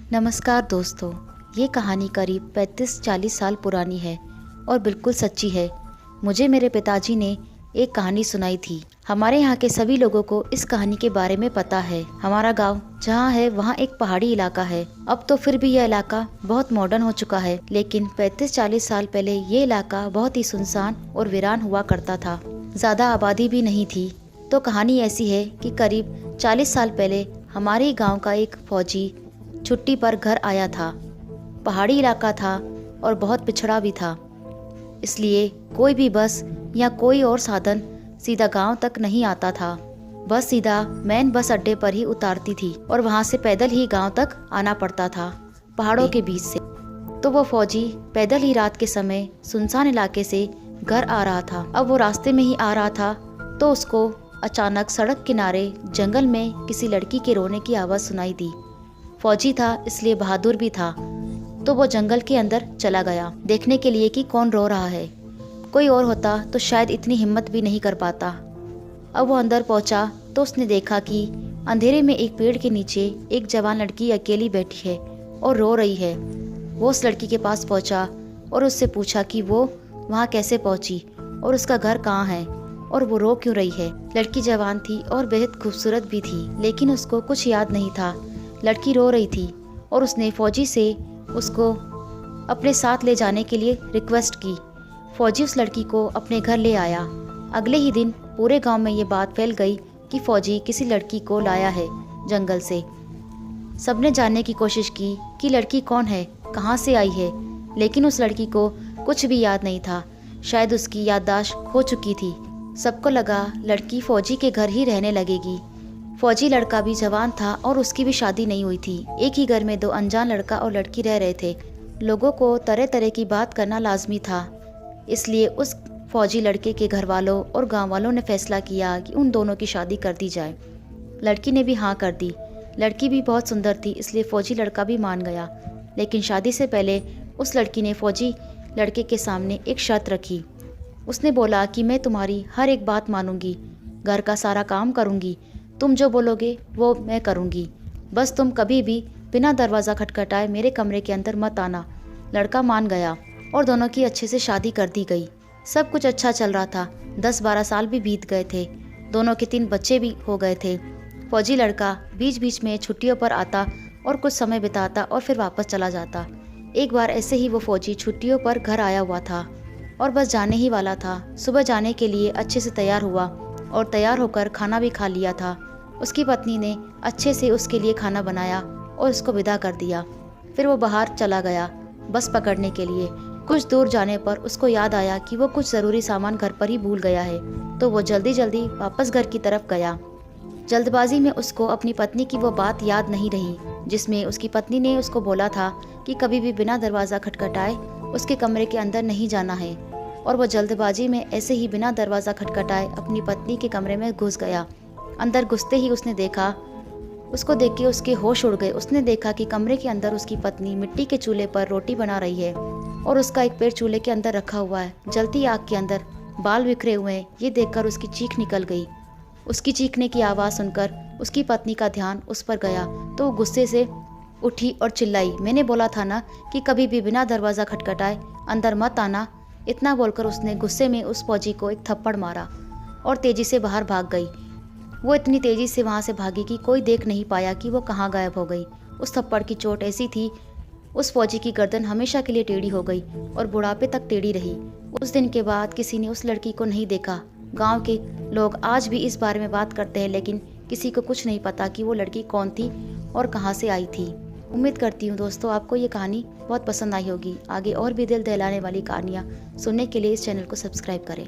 नमस्कार दोस्तों, ये कहानी करीब 35-40 साल पुरानी है और बिल्कुल सच्ची है। मुझे मेरे पिताजी ने एक कहानी सुनाई थी। हमारे यहाँ के सभी लोगों को इस कहानी के बारे में पता है। हमारा गांव जहाँ है वहाँ एक पहाड़ी इलाका है। अब तो फिर भी यह इलाका बहुत मॉडर्न हो चुका है, लेकिन 35-40 साल पहले ये इलाका बहुत ही सुनसान और वीरान हुआ करता था। ज्यादा आबादी भी नहीं थी। तो कहानी ऐसी है कि करीब 40 साल पहले हमारे गाँव का एक फौजी छुट्टी पर घर आया था। पहाड़ी इलाका था और बहुत पिछड़ा भी था, इसलिए कोई भी बस या कोई और साधन सीधा गांव तक नहीं आता था। बस सीधा मेन बस अड्डे पर ही उतारती थी और वहां से पैदल ही गांव तक आना पड़ता था, पहाड़ों के बीच से। तो वो फौजी पैदल ही रात के समय सुनसान इलाके से घर आ रहा था। अब वो रास्ते में ही आ रहा था तो उसको अचानक सड़क किनारे जंगल में किसी लड़की के रोने की आवाज़ सुनाई दी। फौजी था इसलिए बहादुर भी था, तो वो जंगल के अंदर चला गया देखने के लिए कि कौन रो रहा है। कोई और होता तो शायद इतनी हिम्मत भी नहीं कर पाता। अब वो अंदर पहुंचा तो उसने देखा कि अंधेरे में एक पेड़ के नीचे एक जवान लड़की अकेली बैठी है और रो रही है। वो उस लड़की के पास पहुंचा और उससे पूछा कि वो वहाँ कैसे पहुंची और उसका घर कहाँ है और वो रो क्यों रही है। लड़की जवान थी और बेहद खूबसूरत भी थी, लेकिन उसको कुछ याद नहीं था। लड़की रो रही थी और उसने फौजी से उसको अपने साथ ले जाने के लिए रिक्वेस्ट की। फौजी उस लड़की को अपने घर ले आया। अगले ही दिन पूरे गांव में ये बात फैल गई कि फौजी किसी लड़की को लाया है जंगल से। सबने जानने की कोशिश की कि लड़की कौन है, कहाँ से आई है, लेकिन उस लड़की को कुछ भी याद नहीं था। शायद उसकी याददाश्त खो चुकी थी। सबको लगा लड़की फौजी के घर ही रहने लगेगी। फौजी लड़का भी जवान था और उसकी भी शादी नहीं हुई थी। एक ही घर में दो अनजान लड़का और लड़की रह रहे थे। लोगों को तरह तरह की बात करना लाजमी था, इसलिए उस फौजी लड़के के घर वालों और गांव वालों ने फैसला किया कि उन दोनों की शादी कर दी जाए। लड़की ने भी हाँ कर दी। लड़की भी बहुत सुंदर थी, इसलिए फौजी लड़का भी मान गया। लेकिन शादी से पहले उस लड़की ने फौजी लड़के के सामने एक शर्त रखी। उसने बोला कि मैं तुम्हारी हर एक बात मानूंगी, घर का सारा काम करूंगी, तुम जो बोलोगे वो मैं करूंगी, बस तुम कभी भी बिना दरवाज़ा खटखटाए मेरे कमरे के अंदर मत आना। लड़का मान गया और दोनों की अच्छे से शादी कर दी गई। सब कुछ अच्छा चल रहा था। 10-12 साल भी बीत गए थे। दोनों के 3 बच्चे भी हो गए थे। फौजी लड़का बीच बीच में छुट्टियों पर आता और कुछ समय बिताता और फिर वापस चला जाता। एक बार ऐसे ही वो फौजी छुट्टियों पर घर आया हुआ था और बस जाने ही वाला था। सुबह जाने के लिए अच्छे से तैयार हुआ और तैयार होकर खाना भी खा लिया था। उसकी पत्नी ने अच्छे से उसके लिए खाना बनाया और उसको विदा कर दिया। फिर वो बाहर चला गया बस पकड़ने के लिए। कुछ दूर जाने पर उसको याद आया कि वो कुछ ज़रूरी सामान घर पर ही भूल गया है, तो वो जल्दी जल्दी वापस घर की तरफ गया। जल्दबाजी में उसको अपनी पत्नी की वो बात याद नहीं रही जिसमें उसकी पत्नी ने उसको बोला था कि कभी भी बिना दरवाज़ा खटखटाए उसके कमरे के अंदर नहीं जाना है। और वो जल्दबाजी में ऐसे ही बिना दरवाज़ा खटखटाए अपनी पत्नी के कमरे में घुस गया। अंदर घुसते ही उसको देख के उसके होश उड़ गए। उसने देखा कि कमरे के अंदर उसकी पत्नी मिट्टी के चूल्हे पर रोटी बना रही है और उसका एक पैर चूल्हे के अंदर रखा हुआ है। जलती आग के अंदर बाल बिखरे हुए हैं। ये देखकर उसकी चीख निकल गई। उसकी चीखने की आवाज़ सुनकर उसकी पत्नी का ध्यान उस पर गया तो वो गुस्से से उठी और चिल्लाई, मैंने बोला था ना कि कभी भी बिना दरवाज़ा खटखटाए अंदर मत आना। इतना बोलकर उसने गुस्से में उस फौजी को एक थप्पड़ मारा और तेज़ी से बाहर भाग गई। वो इतनी तेज़ी से वहाँ से भागी कि कोई देख नहीं पाया कि वो कहाँ गायब हो गई। उस थप्पड़ की चोट ऐसी थी, उस फौजी की गर्दन हमेशा के लिए टेढ़ी हो गई और बुढ़ापे तक टेढ़ी रही। उस दिन के बाद किसी ने उस लड़की को नहीं देखा। गांव के लोग आज भी इस बारे में बात करते हैं, लेकिन किसी को कुछ नहीं पता कि वो लड़की कौन थी और कहाँ से आई थी। उम्मीद करती हूँ दोस्तों आपको ये कहानी बहुत पसंद आई होगी। आगे और भी दिल दहलाने वाली कहानियाँ सुनने के लिए इस चैनल को सब्सक्राइब करें।